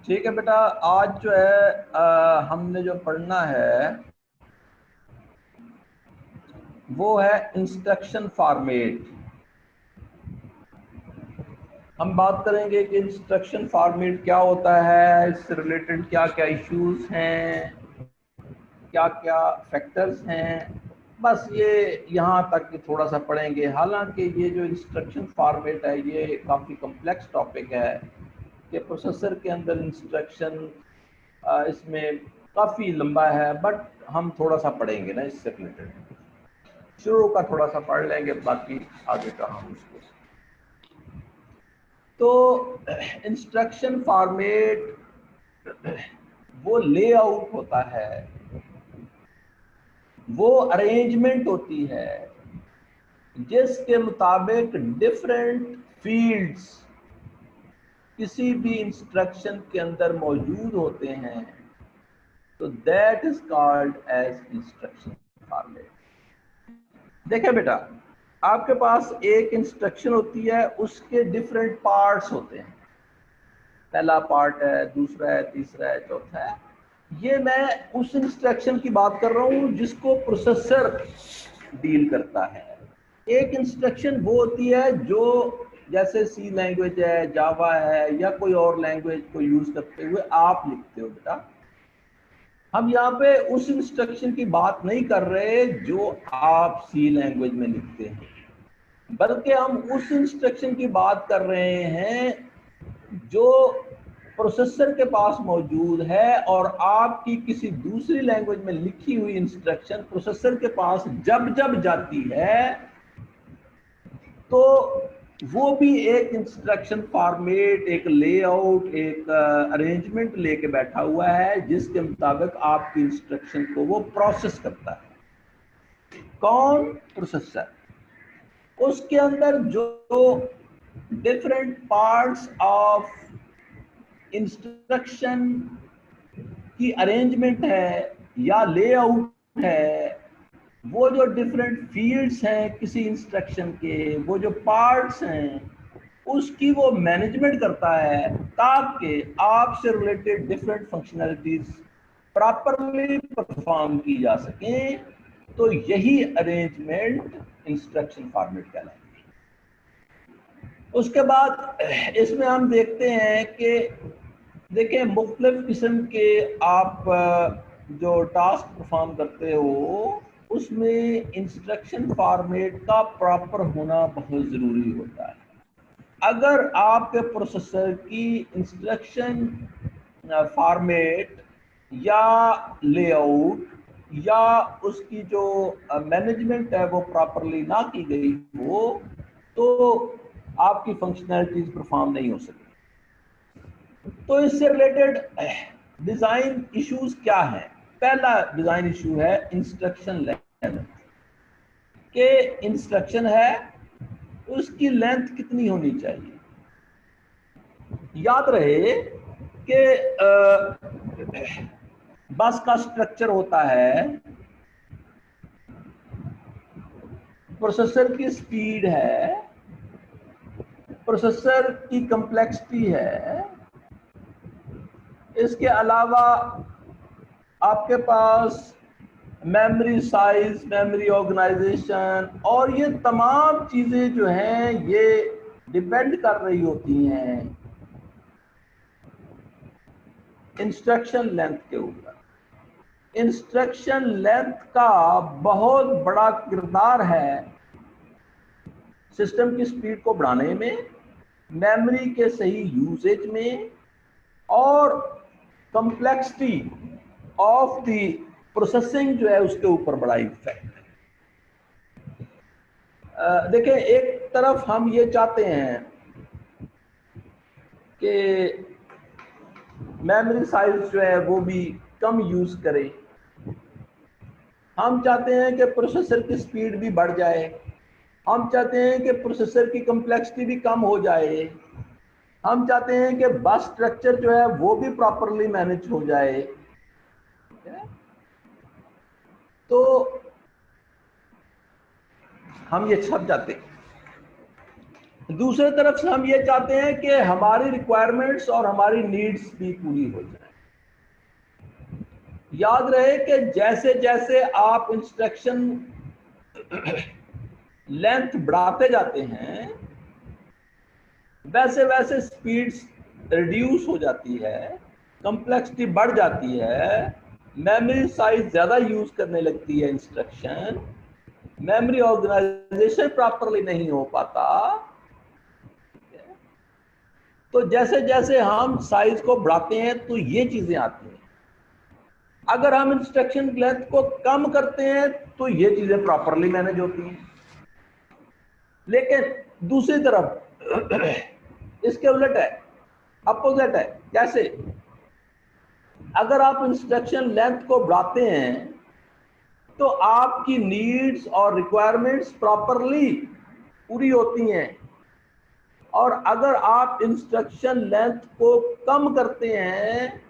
ठीक है बेटा, आज जो है हमने जो पढ़ना है वो है इंस्ट्रक्शन फॉर्मेट। हम बात करेंगे कि इंस्ट्रक्शन फॉर्मेट क्या होता है, इससे रिलेटेड क्या क्या इश्यूज हैं, क्या क्या फैक्टर्स हैं। बस ये यहाँ तक कि थोड़ा सा पढ़ेंगे। हालांकि ये जो इंस्ट्रक्शन फॉर्मेट है ये काफ़ी कम्प्लेक्स टॉपिक है कि प्रोसेसर के अंदर इंस्ट्रक्शन इसमें काफ़ी लंबा है, बट हम थोड़ा सा पढ़ेंगे ना इससे रिलेटेड। शुरू का थोड़ा सा पढ़ लेंगे, बाकी आगे का हम उसको। तो इंस्ट्रक्शन फॉर्मेट वो लेआउट होता है, वो अरेंजमेंट होती है जिसके मुताबिक डिफरेंट फील्ड्स किसी भी इंस्ट्रक्शन के अंदर मौजूद होते हैं, तो that is called as instruction format. देखिए बेटा, आपके पास एक इंस्ट्रक्शन होती है, उसके डिफरेंट पार्ट्स होते हैं। पहला पार्ट है, दूसरा है, तीसरा है, चौथा है। ये मैं उस इंस्ट्रक्शन की बात कर रहा हूँ जिसको प्रोसेसर डील करता है। एक इंस्ट्रक्शन वो होती है जो जैसे सी लैंग्वेज है, जावा है, या कोई और लैंग्वेज को यूज करते हुए आप लिखते हो बेटा। हम यहाँ पे उस इंस्ट्रक्शन की बात नहीं कर रहे जो आप सी लैंग्वेज में लिखते हैं, बल्कि हम उस इंस्ट्रक्शन की बात कर रहे हैं जो प्रोसेसर के पास मौजूद है, और आपकी किसी दूसरी लैंग्वेज में लिखी हुई इंस्ट्रक्शन प्रोसेसर के पास जब जब जाती है तो वो भी एक इंस्ट्रक्शन फॉर्मेट, एक लेआउट, एक अरेंजमेंट लेके बैठा हुआ है जिसके मुताबिक आपकी इंस्ट्रक्शन को वो प्रोसेस करता है। कौन? प्रोसेसर। उसके अंदर जो डिफरेंट पार्ट्स ऑफ इंस्ट्रक्शन की अरेंजमेंट है या लेआउट है, वो जो डिफरेंट फील्ड्स हैं किसी इंस्ट्रक्शन के, वो जो पार्ट्स हैं, उसकी वो मैनेजमेंट करता है ताकि आपसे related different functionalities properly perform की जा सकें। तो यही अरेंजमेंट इंस्ट्रक्शन फॉर्मेट कहलाती है। उसके बाद इसमें हम देखते हैं कि देखिए मुख्तलिफ किस्म के आप जो टास्क परफॉर्म करते हो उसमें इंस्ट्रक्शन फॉर्मेट का प्रॉपर होना बहुत ज़रूरी होता है। अगर आपके प्रोसेसर की इंस्ट्रक्शन फॉर्मेट या लेआउट या उसकी जो मैनेजमेंट है वो प्रॉपरली ना की गई हो तो आपकी फंक्शनैलिटीज परफॉर्म नहीं हो सकती। तो इससे रिलेटेड डिजाइन इश्यूज क्या हैं? पहला डिजाइन इशू है इंस्ट्रक्शन लेंथ। के इंस्ट्रक्शन है उसकी लेंथ कितनी होनी चाहिए। याद रहे कि बस का स्ट्रक्चर होता है, प्रोसेसर की स्पीड है, प्रोसेसर की कम्प्लेक्सिटी है, इसके अलावा आपके पास मेमोरी साइज, मेमोरी ऑर्गेनाइजेशन, और ये तमाम चीजें जो हैं ये डिपेंड कर रही होती हैं इंस्ट्रक्शन लेंथ के ऊपर। इंस्ट्रक्शन लेंथ का बहुत बड़ा किरदार है सिस्टम की स्पीड को बढ़ाने में, मेमोरी के सही यूजेज में, और कम्प्लेक्सिटी ऑफ द प्रोसेसिंग जो है उसके ऊपर बड़ा इफेक्ट है। देखिए, एक तरफ हम ये चाहते हैं कि मेमोरी साइज जो है वो भी कम यूज करें। हम चाहते हैं कि प्रोसेसर की स्पीड भी बढ़ जाए, हम चाहते हैं कि प्रोसेसर की कम्प्लेक्सिटी भी कम हो जाए, हम चाहते हैं कि बस स्ट्रक्चर जो है वो भी प्रॉपरली मैनेज हो जाए। तो हम ये सब चाहते हैं। दूसरे तरफ से हम ये चाहते हैं कि हमारी रिक्वायरमेंट्स और हमारी नीड्स भी पूरी हो जाए। याद रहे कि जैसे जैसे आप इंस्ट्रक्शन लेंथ बढ़ाते जाते हैं वैसे वैसे स्पीड्स रिड्यूस हो जाती है, कॉम्प्लेक्सिटी बढ़ जाती है, मेमोरी साइज ज्यादा यूज करने लगती है इंस्ट्रक्शन, मेमोरी ऑर्गेनाइजेशन प्रॉपरली नहीं हो पाता। तो जैसे जैसे हम साइज को बढ़ाते हैं तो ये चीजें आती हैं। अगर हम इंस्ट्रक्शन लेंथ को कम करते हैं तो ये चीजें प्रॉपरली मैनेज होती हैं। लेकिन दूसरी तरफ इसके उलट है, अपोजिट है। कैसे? अगर आप इंस्ट्रक्शन लेंथ को बढ़ाते हैं तो आपकी नीड्स और रिक्वायरमेंट्स प्रॉपरली पूरी होती हैं, और अगर आप इंस्ट्रक्शन लेंथ को कम करते हैं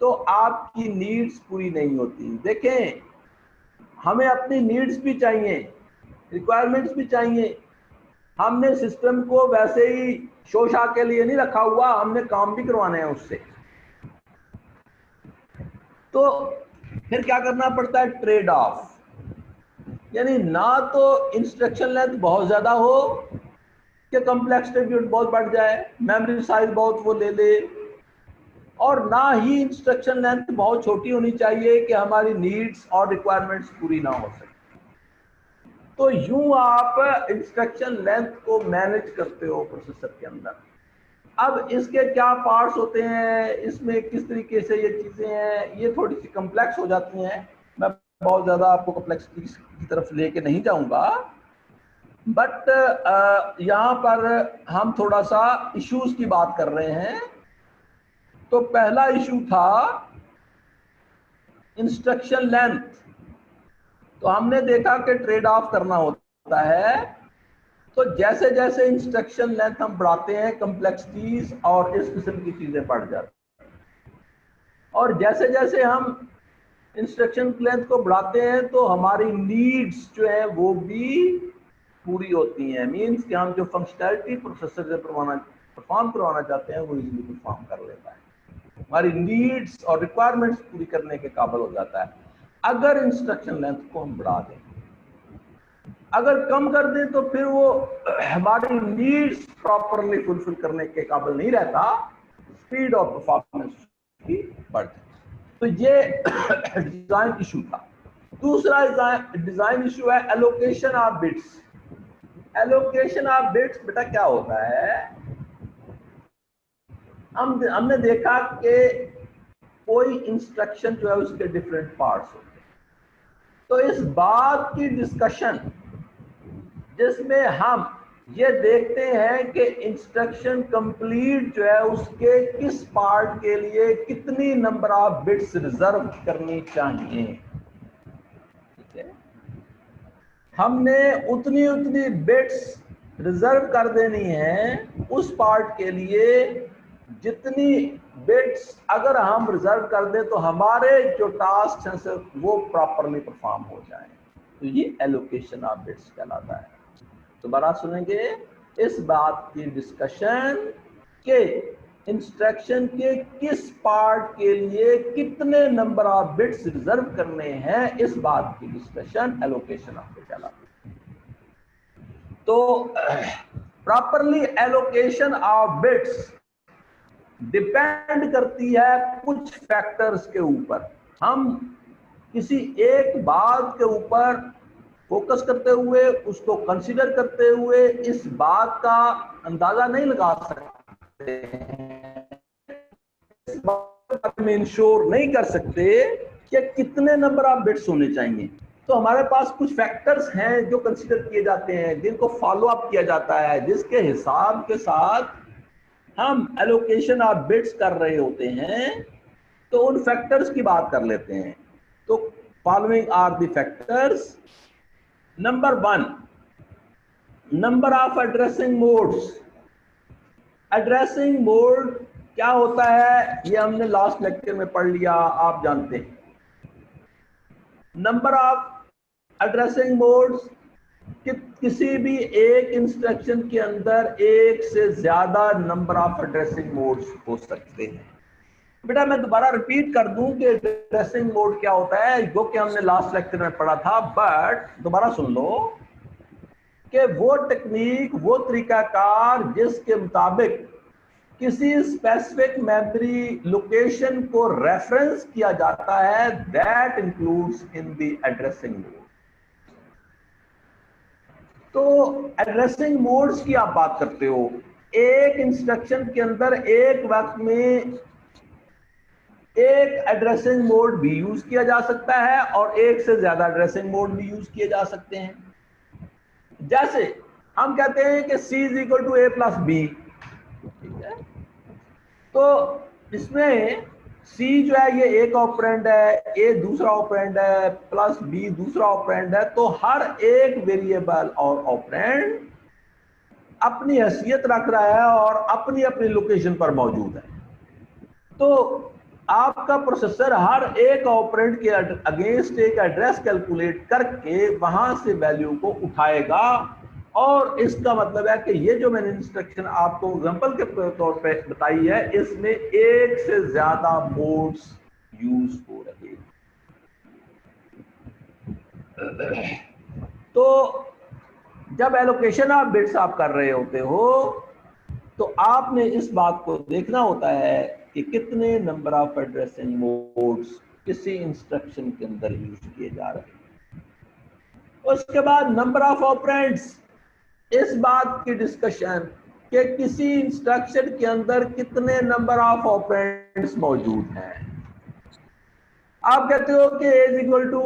तो आपकी नीड्स पूरी नहीं होती। देखें, हमें अपनी नीड्स भी चाहिए, रिक्वायरमेंट्स भी चाहिए। हमने सिस्टम को वैसे ही शोशा के लिए नहीं रखा हुआ, हमने काम भी करवाने हैं उससे। तो फिर क्या करना पड़ता है? Trade off. यानी ना तो इंस्ट्रक्शन लेंथ बहुत ज्यादा हो कि कॉम्प्लेक्सिटी बहुत बढ़ जाए, मेमोरी साइज बहुत वो ले ले, और ना ही इंस्ट्रक्शन लेंथ बहुत छोटी होनी चाहिए कि हमारी नीड्स और रिक्वायरमेंट्स पूरी ना हो सके। तो यूं आप इंस्ट्रक्शन लेंथ को मैनेज करते हो प्रोसेसर के अंदर। अब इसके क्या पार्ट्स होते हैं, इसमें किस तरीके से ये चीजें हैं, ये थोड़ी सी कॉम्प्लेक्स हो जाती हैं। मैं बहुत ज्यादा आपको कॉम्प्लेक्सिटी की तरफ लेके नहीं जाऊंगा, बट यहाँ पर हम थोड़ा सा इश्यूज की बात कर रहे हैं। तो पहला इशू था इंस्ट्रक्शन लेंथ। तो हमने देखा कि ट्रेड ऑफ करना होता है। तो जैसे जैसे इंस्ट्रक्शन लेंथ हम बढ़ाते हैं, कॉम्प्लेक्सिटीज और इस किस्म की चीजें बढ़ जाती हैं, और जैसे जैसे हम इंस्ट्रक्शन लेंथ को बढ़ाते हैं तो हमारी नीड्स जो है वो भी पूरी होती हैं। मींस कि हम जो फंक्शनैलिटी प्रोसेसर से परफॉर्म करवाना चाहते हैं वो इजीली परफॉर्म कर लेता है, हमारी नीड्स और रिक्वायरमेंट्स पूरी करने के काबिल हो जाता है। अगर इंस्ट्रक्शन लेंथ को हम बढ़ा दें, अगर कम कर दें तो फिर वो हमारी नीड्स प्रॉपरली फुलफिल करने के काबिल नहीं रहता, स्पीड और परफॉर्मेंस की बढ़ जाती। तो ये डिजाइन इशू था। दूसरा डिजाइन इशू है allocation of bits. Allocation of bits बेटा क्या होता है? हमने देखा कि कोई इंस्ट्रक्शन जो है उसके डिफरेंट पार्ट्स होते हैं। तो इस बात की डिस्कशन जिसमें हम ये देखते हैं कि इंस्ट्रक्शन कंप्लीट जो है उसके किस पार्ट के लिए कितनी नंबर ऑफ बिट्स रिजर्व करनी चाहिए। ठीक है, हमने उतनी उतनी बिट्स रिजर्व कर देनी है उस पार्ट के लिए जितनी बिट्स अगर हम रिजर्व कर दें तो हमारे जो टास्क हैं वो प्रॉपरली परफॉर्म हो जाए। तो ये एलोकेशन ऑफ बिट्स कहलाता है। दोबारा सुनेंगे इस बात की डिस्कशन के इंस्ट्रक्शन के किस पार्ट के लिए कितने नंबर ऑफ बिट्स रिजर्व करने हैं, इस बात की डिस्कशन एलोकेशन ऑफ बिट्स कहलाती है। तो properly allocation of bits depend करती है कुछ फैक्टर्स के ऊपर। हम किसी एक बात के ऊपर फोकस करते हुए, उसको कंसीडर करते हुए इस बात का अंदाजा नहीं लगा सकते, इस बात में इंश्योर नहीं कर सकते कि कितने नंबर ऑफ बिट्स होने चाहिए। तो हमारे पास कुछ फैक्टर्स हैं जो कंसीडर किए जाते हैं, जिनको फॉलो अप किया जाता है, जिसके हिसाब के साथ हम एलोकेशन ऑफ बिट्स कर रहे होते हैं। तो उन फैक्टर्स की बात कर लेते हैं। तो following are the factors. Number 1, number of addressing modes. Addressing mode क्या होता है ये हमने लास्ट लेक्चर में पढ़ लिया, आप जानते हैं। नंबर ऑफ एड्रेसिंग मोड्स कि किसी भी एक इंस्ट्रक्शन के अंदर एक से ज्यादा नंबर ऑफ एड्रेसिंग मोड्स हो सकते हैं। बेटा मैं दोबारा रिपीट कर दूं कि एड्रेसिंग मोड क्या होता है, जो कि हमने लास्ट लेक्चर में पढ़ा था, बट दोबारा सुन लो कि वो टेक्निक, वो तरीकाकार जिसके मुताबिक किसी स्पेसिफिक मेमोरी लोकेशन को रेफरेंस किया जाता है, that includes in the addressing mode. तो एड्रेसिंग मोड्स की आप बात करते हो, एक इंस्ट्रक्शन के अंदर एक वक्त में एक एड्रेसिंग मोड भी यूज किया जा सकता है और एक से ज्यादा एड्रेसिंग मोड भी यूज किए जा सकते हैं। जैसे हम कहते हैं कि C is equal to A plus B, ठीक है, तो इसमें C जो है ये एक ऑपरेंड है, A दूसरा ऑपरेंड है, प्लस B दूसरा ऑपरेंड है, तो हर एक वेरिएबल और ऑपरेंड अपनी हैसियत रख रहा है और अपनी अपनी लोकेशन पर मौजूद है। तो आपका प्रोसेसर हर एक ऑपरेंड के अगेंस्ट एक एड्रेस कैलकुलेट करके वहां से वैल्यू को उठाएगा, और इसका मतलब है कि ये जो मैंने इंस्ट्रक्शन आपको एग्जांपल के तौर पे बताई है, इसमें एक से ज्यादा मोड्स यूज हो रहे हैं। तो जब एलोकेशन ऑफ बिट्स आप कर रहे होते हो तो आपने इस बात को देखना होता है कि कितने नंबर ऑफ एड्रेसिंग मोड्स किसी इंस्ट्रक्शन के अंदर यूज किए जा रहे हैं। उसके बाद नंबर ऑफ ऑपरेंड्स, इस बात की डिस्कशन कि किसी इंस्ट्रक्शन के अंदर कितने नंबर ऑफ ऑपरेंड्स मौजूद हैं। आप कहते हो कि A is equal to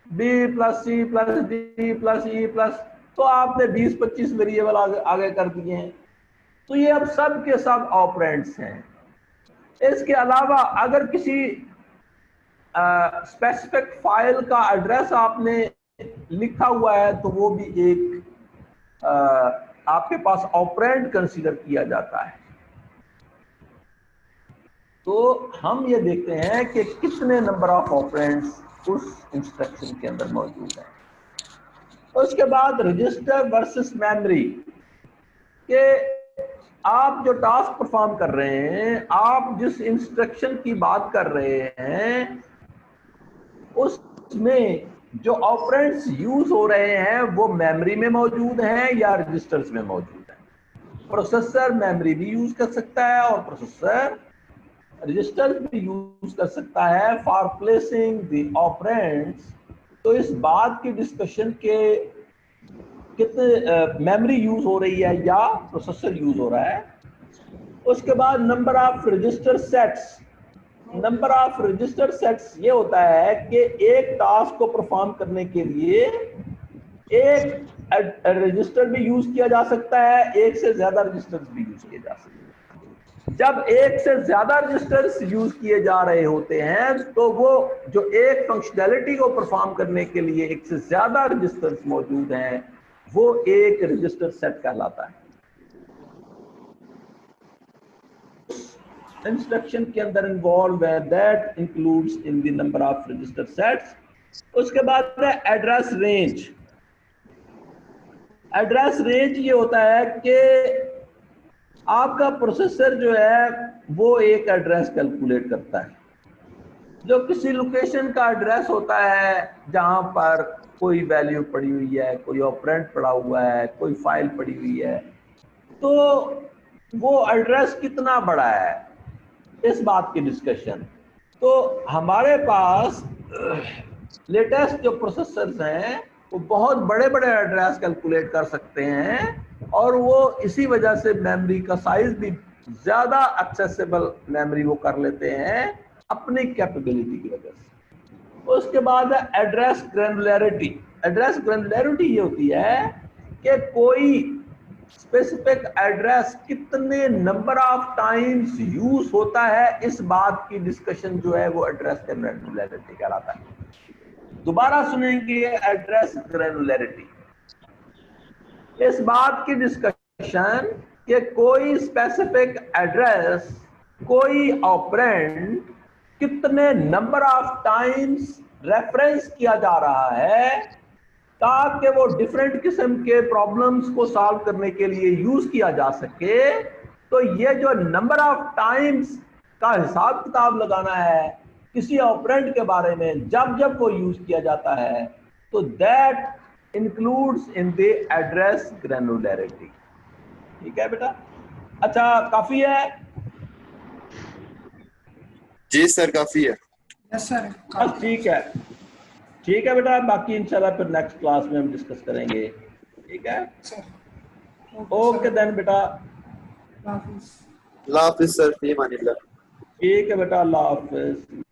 B plus C plus D plus E plus, तो आपने 20-25 वेरिएबल आगे कर दिए हैं, तो ये अब सब के सब ऑपरेंड्स हैं। इसके अलावा अगर किसी स्पेसिफिक फाइल का एड्रेस आपने लिखा हुआ है तो वो भी एक आपके पास ऑपरेंड कंसीडर किया जाता है। तो हम ये देखते हैं कि कितने नंबर ऑफ ऑपरेंड्स उस इंस्ट्रक्शन के अंदर मौजूद है। उसके बाद रजिस्टर वर्सेस मेमोरी, के आप जो टास्क परफॉर्म कर रहे हैं, आप जिस इंस्ट्रक्शन की बात कर रहे हैं, उसमें जो ऑपरेंड्स यूज हो रहे हैं वो मेमोरी में मौजूद हैं या रजिस्टर्स में मौजूद हैं। प्रोसेसर मेमोरी भी यूज कर सकता है और प्रोसेसर रजिस्टर्स भी यूज कर सकता है फॉर प्लेसिंग द ऑपरेंड्स। तो इस बात की डिस्कशन के कितने मेमोरी यूज हो रही है या प्रोसेसर यूज हो रहा है। उसके बाद number of register sets, number of register sets ये होता है कि एक टास्क को परफॉर्म करने के लिए एक रजिस्टर भी यूज किया जा सकता है, एक से ज्यादा रजिस्टर्स भी यूज किए जा सकते हैं। जब एक से ज्यादा रजिस्टर्स यूज किए जा रहे होते हैं तो वो जो एक फंक्शनैलिटी को परफॉर्म करने के लिए एक से ज्यादा रजिस्टर्स मौजूद हैं, वो एक रजिस्टर सेट कहलाता है। इंस्ट्रक्शन के अंदर इन्वॉल्व है, that includes in the number of register sets. उसके बाद है एड्रेस रेंज। एड्रेस रेंज ये होता है कि आपका प्रोसेसर जो है वो एक एड्रेस कैलकुलेट करता है, जो किसी लोकेशन का एड्रेस होता है जहां पर कोई वैल्यू पड़ी हुई है, कोई ऑपरेंड पड़ा हुआ है, कोई फाइल पड़ी हुई है, तो वो एड्रेस कितना बड़ा है, इस बात की डिस्कशन। तो हमारे पास लेटेस्ट जो प्रोसेसर्स हैं वो बहुत बड़े बड़े एड्रेस कैलकुलेट कर सकते हैं और वो इसी वजह से मेमोरी का साइज भी ज्यादा एक्सेसिबल मेमोरी वो कर लेते हैं अपनी कैपेबिलिटी की वजह से। उसके बाद है एड्रेस ग्रैनुलैरिटी। एड्रेस ग्रैनुलैरिटी ये होती है कि कोई स्पेसिफिक एड्रेस कितने नंबर ऑफ टाइम्स यूज होता है, इस बात की डिस्कशन जो है वो एड्रेस ग्रैनुलैरिटी कहलाता है। दोबारा सुनेंगे एड्रेस ग्रैनुलैरिटी, इस बात की डिस्कशन कि कोई स्पेसिफिक एड्रेस, कोई ऑपरेंड कितने नंबर ऑफ टाइम्स रेफरेंस किया जा रहा है, ताकि वो डिफरेंट किस्म के प्रॉब्लम्स को सॉल्व करने के लिए यूज किया जा सके। तो ये जो नंबर ऑफ टाइम्स का हिसाब किताब लगाना है किसी ऑपरेंड के बारे में जब जब वो यूज किया जाता है, तो that includes in the address granularity. ठीक है बेटा? अच्छा, काफी है? जी सर काफी है। Yes sir. बस ठीक है, ठीक है बेटा, बाकी इंशाल्लाह फिर नेक्स्ट क्लास में हम डिस्कस करेंगे। ठीक है, सर ओके देन बेटा, हाफिज। अल्लाह हाफिज सर, फी अमानिल्लाह। ठीक है बेटा, अल्लाह हाफिज।